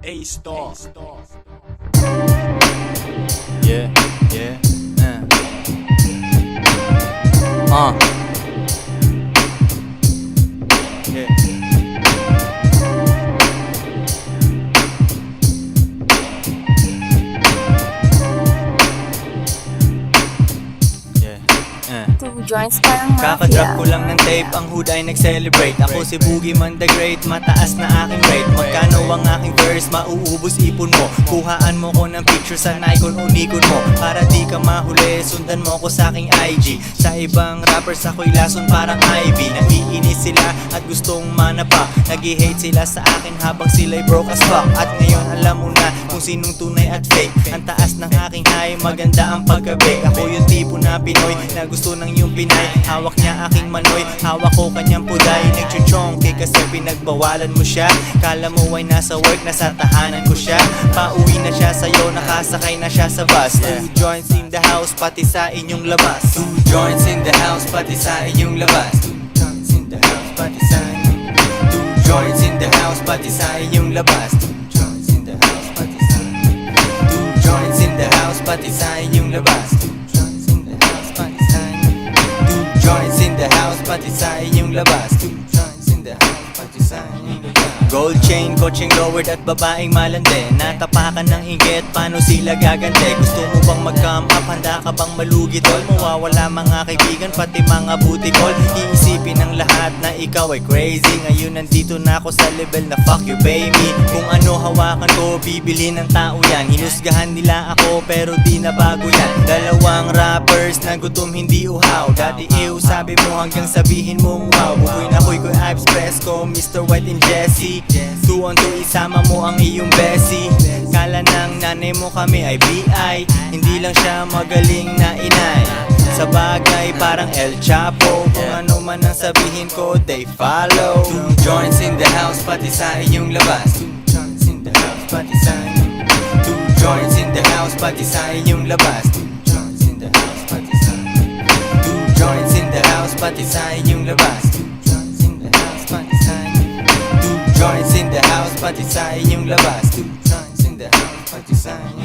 A-Star. Yeah, yeah, yeah. Two joints parang Kakadrop ko mafia. lang ng tape, ang hood ay nag-celebrate. Ako si Boogie Man the Great, mataas na aking rate. Magkano ang aking verse, mauubos ipon mo. Kuhaan mo ko ng picture sa Nikon o Nikon mo. Para di ka mahuli, sundan mo ko sa aking IG. Sa ibang rappers ako'y lason parang Ivy. Naiinis sila at gustong manapa. Nag-hate sila sa akin habang sila'y broke as fuck. At ngayon alam mo na kung sinong tunay at fake. Ang taas ng aking high, maganda ang pagkabe. Ako yung tipo na Pinoy na gusto ng yung Pinay. Hawak niya aking manoy, hawak ko kanyang puday. Nagchuchongke kasi pinagbawalan mo siya. Kala mo ay nasa work, nasa tahanan ko siya. Pauwi na siya sa'yo, nakasakay na siya sa bus. Two joints in the house, pati sa inyong labas. Two joints in the house, pati sa inyong labas. Two joints in the house, pati sa inyong labas. Two joints in the house, pati sa inyong labas. Two joints in the house, pati sa inyong labas. Two joints in the house, pati sa inyong labas. Joints in the house, pati sa inyong labas. Two joints in the house, pati sa inyong labas. Gold chain, coaching lowered at babaeng malande. Natapakan ng inggit, paano sila gagante? Gusto mo bang mag-come up? Handa ka bang malugi tol? Mawawala mga kaibigan, pati mga booty call. Iisipin ng lahat na ikaw ay crazy. Ngayon nandito na ako sa level na fuck you pay me. Kung ano hawakan ko, bibili ng tao yan. Hinusgahan nila ako pero di na bago yan. Dalawang rappers na gutom hindi uhaw. Dati sabi mo hanggang sabihin mo wow. Bukoy na ko'y Ives Fresco, Mr. White and Jesse. 2 on 2 isama mo ang iyong besi. Kala ng nanay mo kami ay BI. Hindi lang siya magaling na inay. Sa bagay parang El Chapo. Kung ano man ang sabihin ko, they follow. Two joints in the house, pati sa inyong labas. Two joints in the house, pati sa inyong labas. Two joints in the house, pati sa inyong labas. Two joints in the house, pati sa inyong labas. Two joints in the house, pati sa inyong labas. Two joints in the house, pati sa inyong labas. Two joints in the house, pati sa inyong labas. Two joints in the house, pati sa inyong labas.